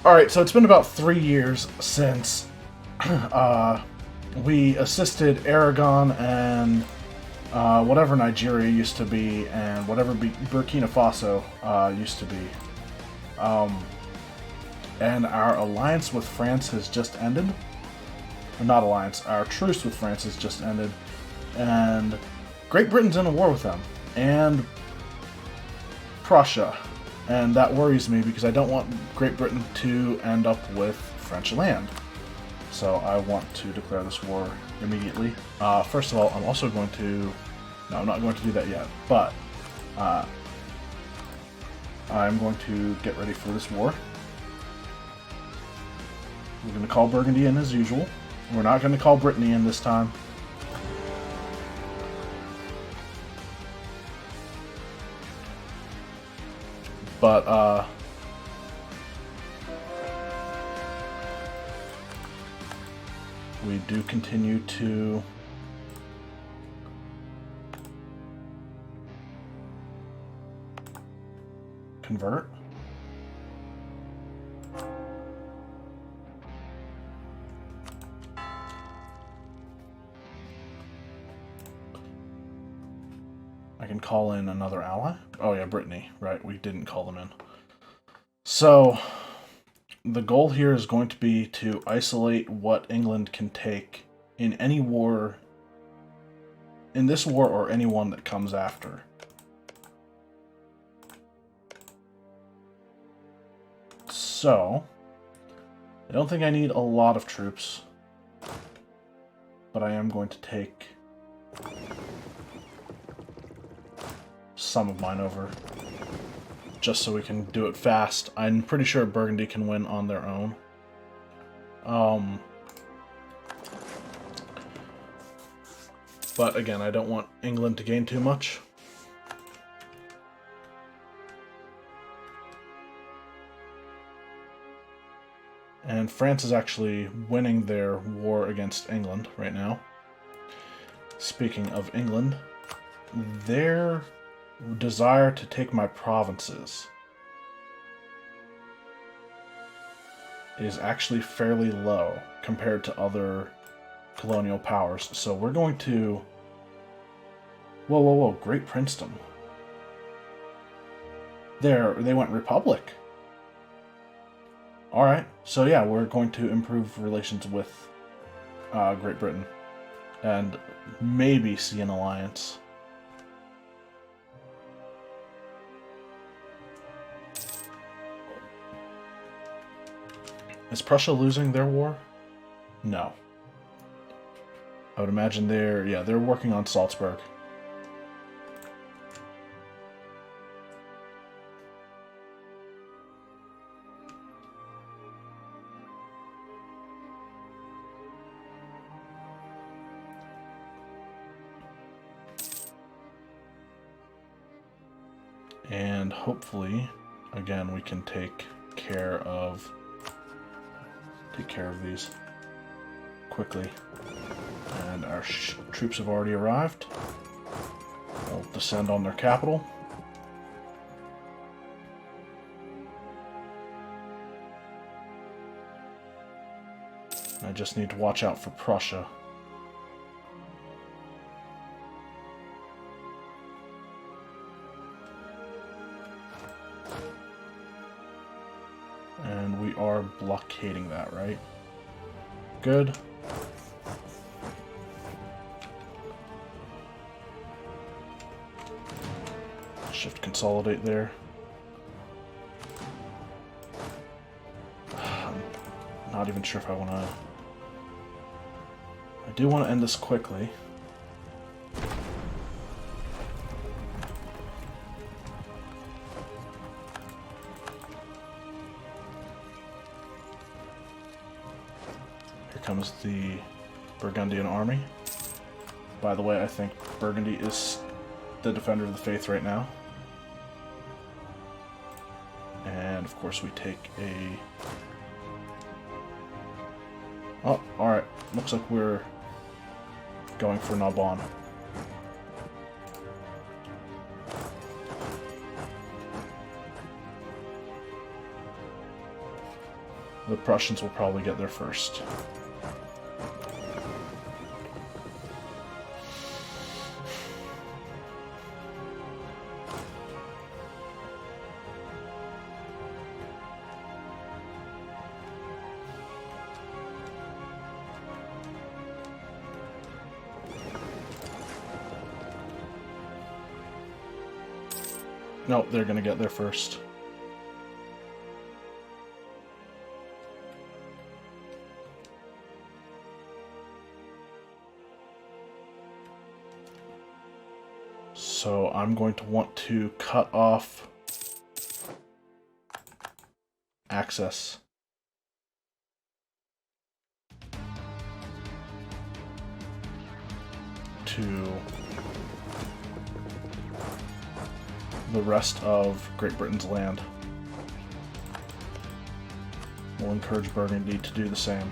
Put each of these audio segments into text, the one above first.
Alright, so it's been about 3 years since we assisted Aragon and whatever Nigeria used to be, and whatever Burkina Faso used to be. And our alliance with France has just ended. Or not alliance, our truce with France has just ended. And Great Britain's in a war with them. And Prussia. And that worries me because I don't want Great Britain to end up with French land. So I want to declare this war immediately. First of all, I'm also going to... No, I'm not going to do that yet. But I'm going to get ready for this war. We're going to call Burgundy in as usual. We're not going to call Brittany in this time. But, we do continue to convert. I can call in another ally. Oh yeah, Brittany. Right, we didn't call them in. So, the goal here is going to be to isolate what England can take in any war, in this war or any one that comes after. So, I don't think I need a lot of troops, but I am going to take some of mine over, just so we can do it fast. I'm pretty sure Burgundy can win on their own. But again, I don't want England to gain too much. And France is actually winning their war against England right now. Speaking of England, their desire to take my provinces is actually fairly low compared to other colonial powers. So we're going to... Whoa, Great Princeton. They went Republic. Alright, so yeah, we're going to improve relations with Great Britain. And maybe see an alliance. Is Prussia losing their war? No. I would imagine they're working on Salzburg. And hopefully, again, we can take care of these quickly. And our troops have already arrived. They'll descend on their capital. I just need to watch out for Prussia. And we are blockading that, right? Good. Shift consolidate there. I'm not even sure if I want to... I do want to end this quickly. Comes the Burgundian army. By the way, I think Burgundy is the defender of the faith right now. And of course we take a... Oh, alright. Looks like we're going for Narbonne. The Prussians will probably get there first. Nope, they're gonna get there first. So I'm going to want to cut off access to the rest of Great Britain's land. We'll encourage Burgundy to do the same.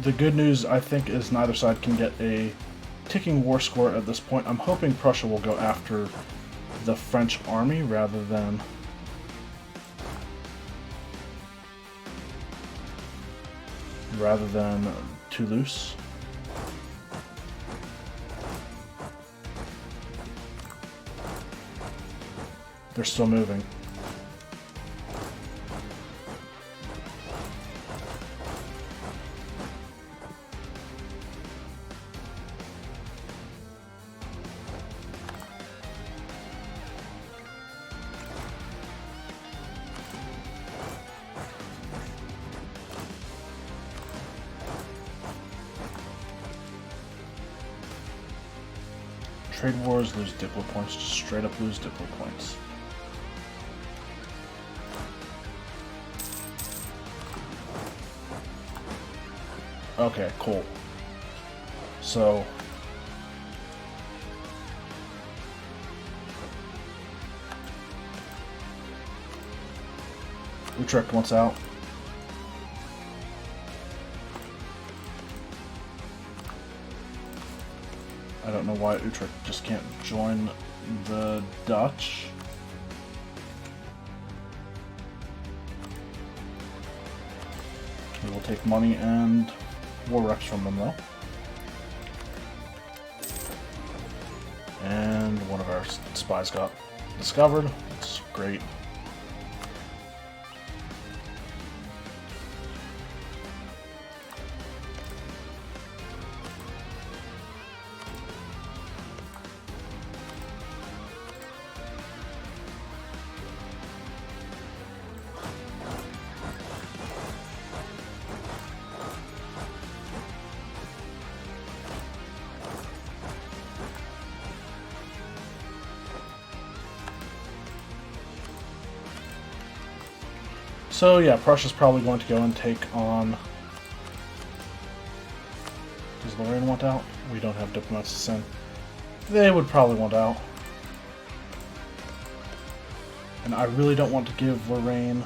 The good news, I think, is neither side can get a ticking war score at this point. I'm hoping Prussia will go after the French army rather than Toulouse. They're still moving. Trade wars, lose diplo points, just straight up lose diplo points. Okay, cool. So Utrecht wants out. I don't know why Utrecht just can't join the Dutch. We will take money and war reps from them, though. And one of our spies got discovered. It's great. So yeah, Prussia's probably going to go and take on... Does Lorraine want out? We don't have diplomats to send. They would probably want out. And I really don't want to give Lorraine...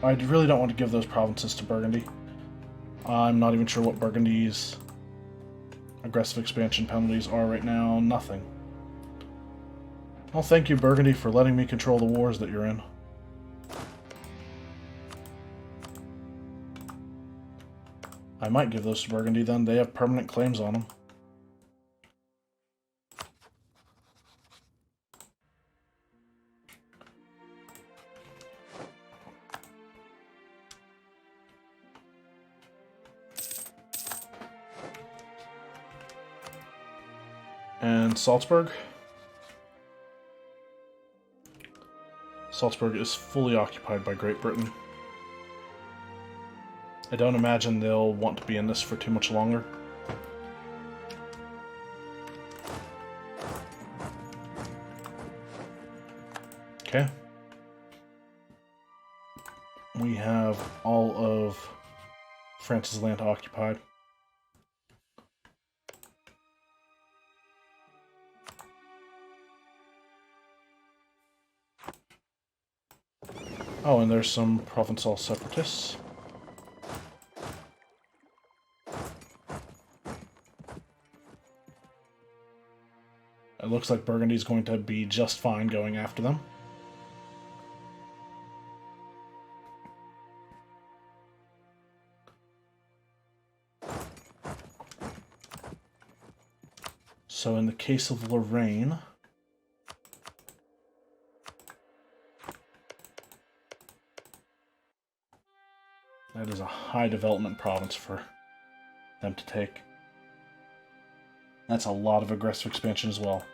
I really don't want to give those provinces to Burgundy. I'm not even sure what Burgundy's aggressive expansion penalties are right now. Nothing. Well, thank you, Burgundy, for letting me control the wars that you're in. I might give those to Burgundy then. They have permanent claims on them. And Salzburg. Salzburg is fully occupied by Great Britain. I don't imagine they'll want to be in this for too much longer. Okay. We have all of France's land occupied. Oh, and there's some Provençal separatists. It looks like Burgundy's going to be just fine going after them. So in the case of Lorraine, that is a high development province for them to take. That's a lot of aggressive expansion as well.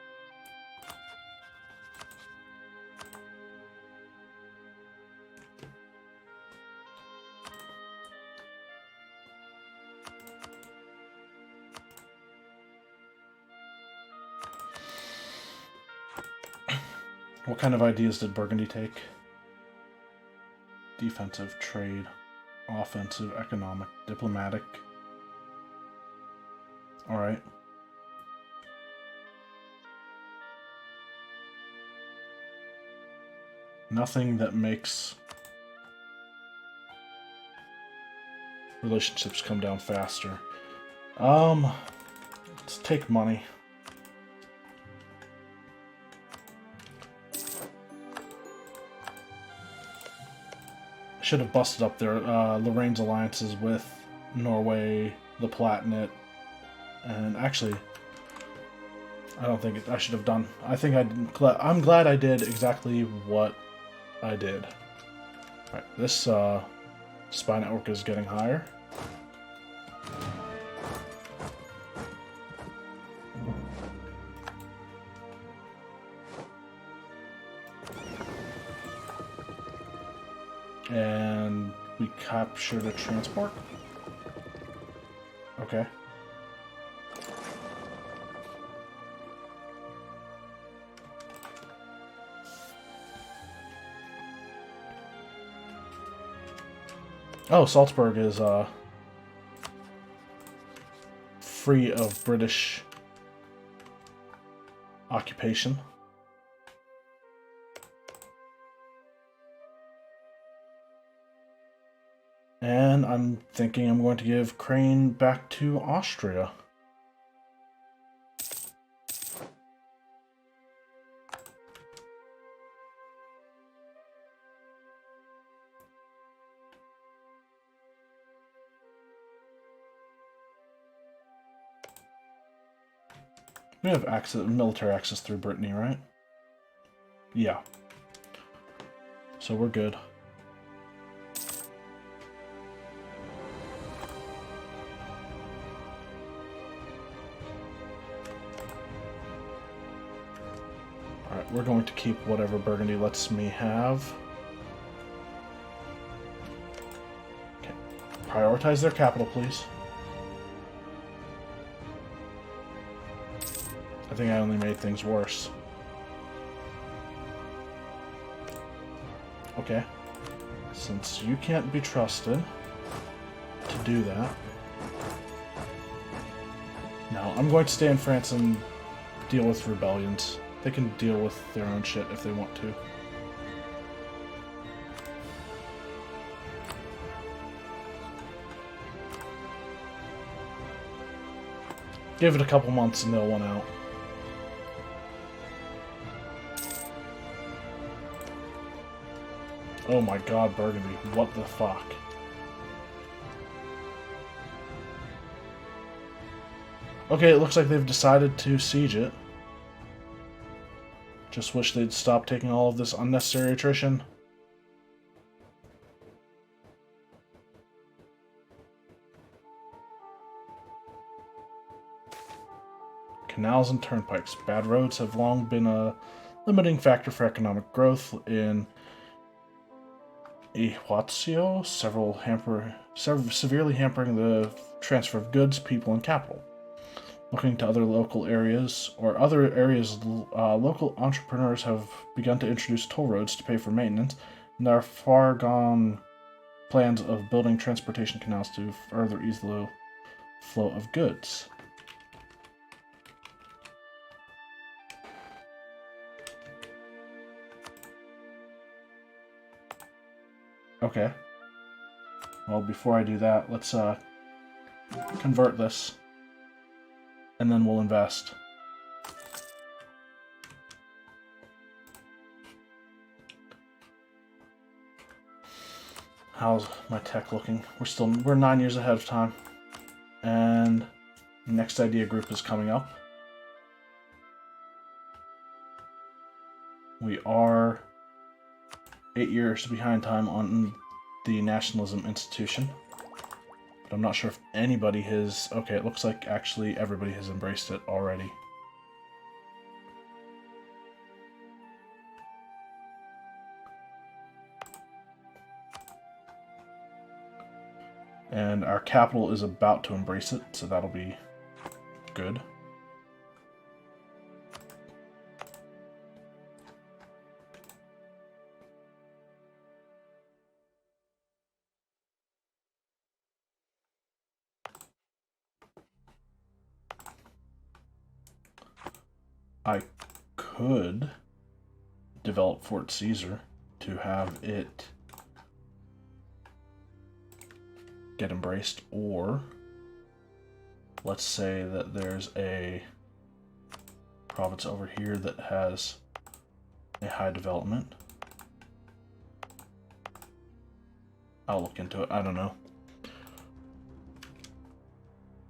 What kind of ideas did Burgundy take? Defensive, trade, offensive, economic, diplomatic. Alright. Nothing that makes relationships come down faster. Let's take money. Should have busted up their Lorraine's alliances with Norway, the Palatinate, and actually, I don't think I should have done. I think I'm glad I did exactly what I did. All right, this spy network is getting higher. And we captured a transport. Okay. Oh, Salzburg is free of British occupation. And I'm thinking I'm going to give Crane back to Austria. We have access, military access through Brittany, right? Yeah. So we're good. Alright, we're going to keep whatever Burgundy lets me have. Okay. Prioritize their capital, please. I think I only made things worse. Okay. Since you can't be trusted to do that. No, I'm going to stay in France and deal with rebellions. They can deal with their own shit if they want to. Give it a couple months and they'll want out. Oh my god, Burgundy, what the fuck? Okay, it looks like they've decided to siege it. Just wish they'd stop taking all of this unnecessary attrition. Canals and turnpikes. Bad roads have long been a limiting factor for economic growth in Ihuazio, severely hampering the transfer of goods, people, and capital. Looking to other local areas, local entrepreneurs have begun to introduce toll roads to pay for maintenance, and are far gone plans of building transportation canals to further ease the flow of goods. Okay. Well, before I do that, let's convert this, and then we'll invest. How's my tech looking? We're 9 years ahead of time. And next idea group is coming up. We are 8 years behind time on the Nationalism Institution. But I'm not sure if anybody has... Okay, it looks like actually everybody has embraced it already. And our capital is about to embrace it, so that'll be good. I could develop Fort Caesar to have it get embraced, or let's say that there's a province over here that has a high development. I'll look into it. I don't know.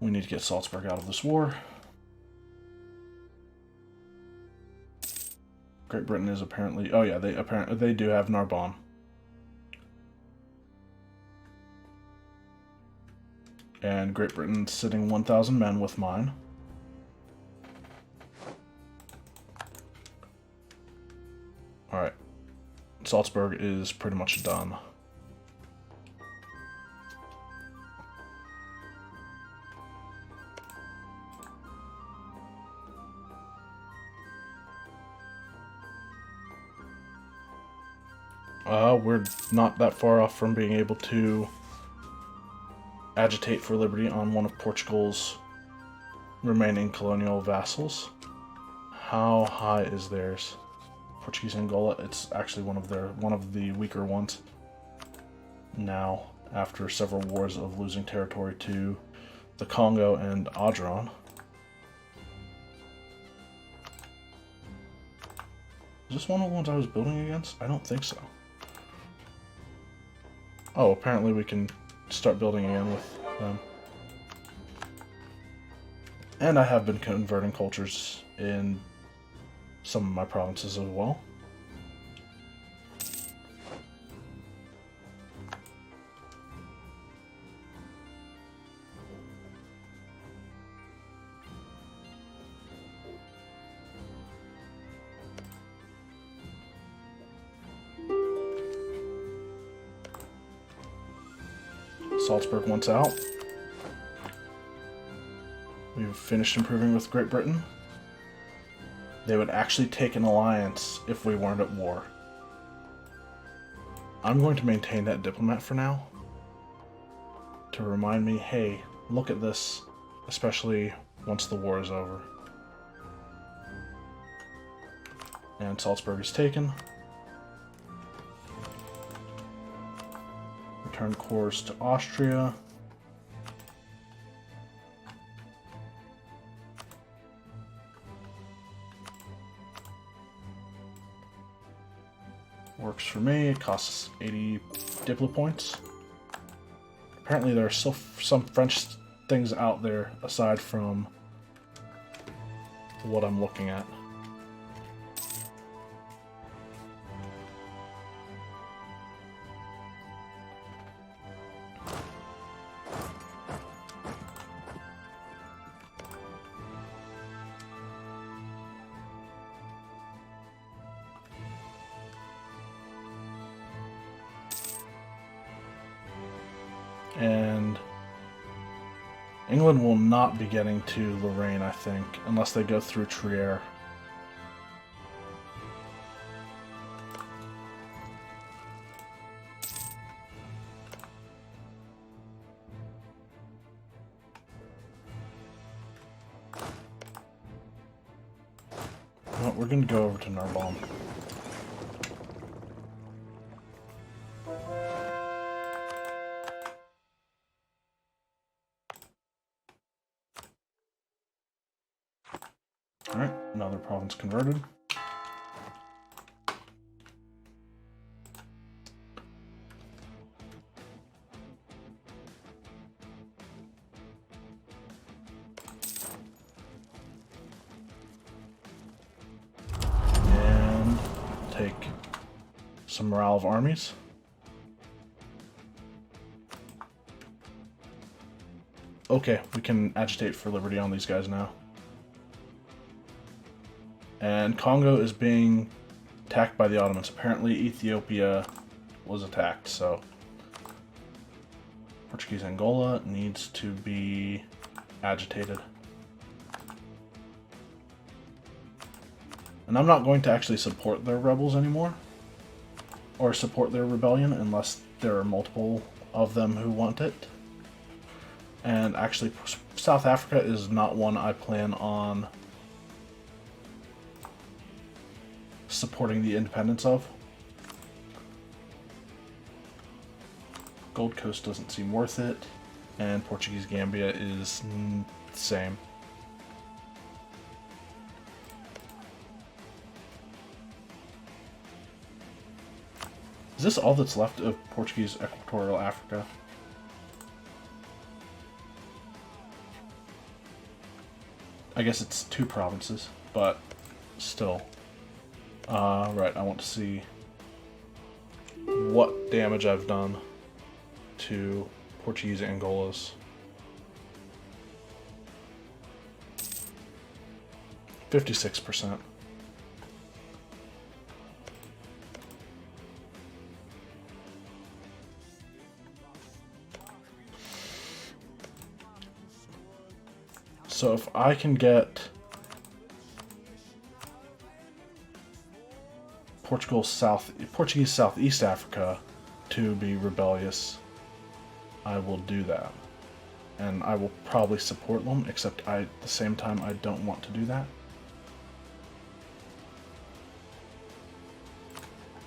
We need to get Salzburg out of this war. Great Britain is apparently... Oh yeah, they do have Narbonne. And Great Britain's sitting 1,000 men with mine. Alright. Salzburg is pretty much done. We're not that far off from being able to agitate for liberty on one of Portugal's remaining colonial vassals. How high is theirs? Portuguese Angola, it's actually one of the weaker ones now, after several wars of losing territory to the Congo and Adron. Is this one of the ones I was building against? I don't think so. Oh, apparently we can start building again with them. And I have been converting cultures in some of my provinces as well. Salzburg once out. We've finished improving with Great Britain. They would actually take an alliance if we weren't at war. I'm going to maintain that diplomat for now, to remind me, hey, look at this, especially once the war is over. And Salzburg is taken. Return course to Austria. Works for me. It costs 80 Diplo points. Apparently there are still some French things out there aside from what I'm looking at. And England will not be getting to Lorraine, I think, unless they go through Trier. what? We're gonna go over to Narbonne. Alright, another province converted. And take some morale of armies. Okay, we can agitate for liberty on these guys now. And Congo is being attacked by the Ottomans. Apparently Ethiopia was attacked, so Portuguese Angola needs to be agitated. And I'm not going to actually support their rebels anymore, or support their rebellion, unless there are multiple of them who want it. And actually, South Africa is not one I plan on supporting the independence of. Gold Coast doesn't seem worth it, and Portuguese Gambia is the same. Is this all that's left of Portuguese Equatorial Africa? I guess it's 2 provinces, but still. Right, I want to see what damage I've done to Portuguese Angolas. 56%. So if I can get Portuguese Southeast Africa to be rebellious, I will do that. And I will probably support them, except at the same time I don't want to do that.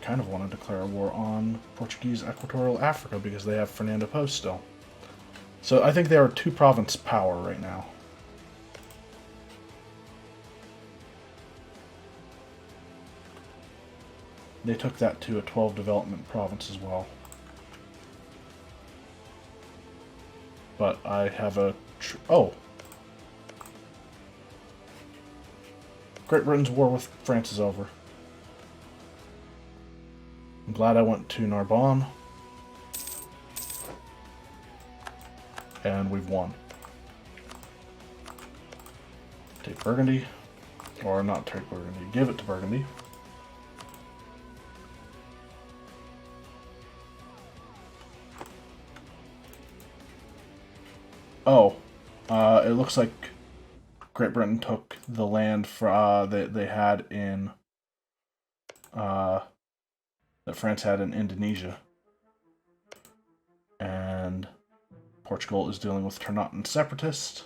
Kind of want to declare a war on Portuguese Equatorial Africa because they have Fernando Po still. So I think they are 2 province power right now. They took that to a 12 development province as well. But I have a... oh! Great Britain's war with France is over. I'm glad I went to Narbonne. And we've won. Take Burgundy. Or not take Burgundy, give it to Burgundy. Oh, it looks like Great Britain took the land they had in that France had in Indonesia, and Portugal is dealing with Ternatan separatists.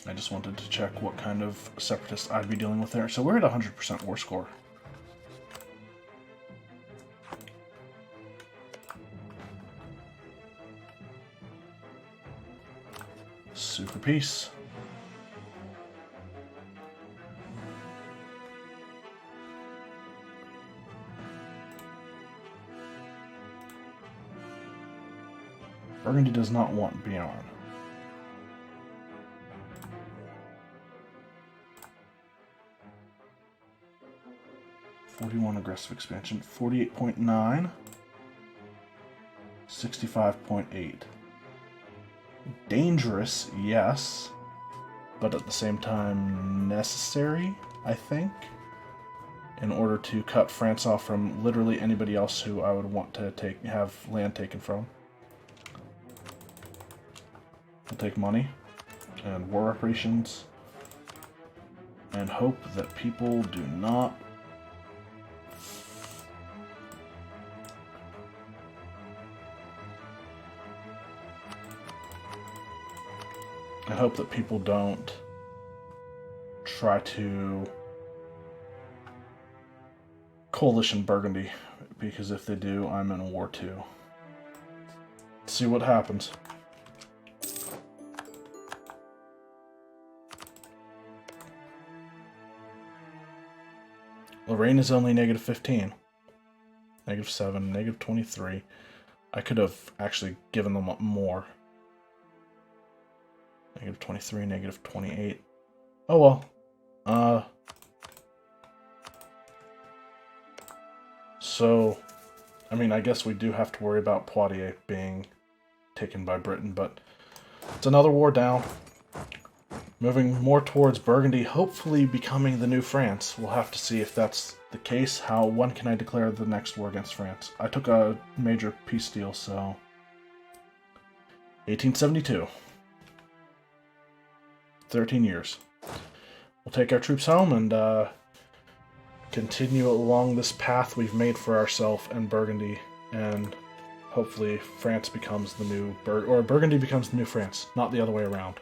I just wanted to check what kind of separatists I'd be dealing with there. So we're at 100% war score. Super peace. Burgundy does not want Bearn. (41) aggressive expansion, 48.9, 65.8. Dangerous, yes, but at the same time necessary, I think, in order to cut France off from literally anybody else who I would want to have land taken from. We'll take money and war reparations and hope that people do not hope that people don't try to coalition Burgundy, because if they do, I'm in war too. Let's see what happens. Lorraine is only negative 15. Negative 7, negative 23. I could have actually given them more. Negative 23, negative 28. Oh well. So, I mean, I guess we do have to worry about Poitiers being taken by Britain, but it's another war down. Moving more towards Burgundy, hopefully becoming the new France. We'll have to see if that's the case. When can I declare the next war against France? I took a major peace deal, so 1872. 13 years. We'll take our troops home and continue along this path we've made for ourselves and Burgundy, and hopefully France becomes the new Burgundy becomes the new France, not the other way around.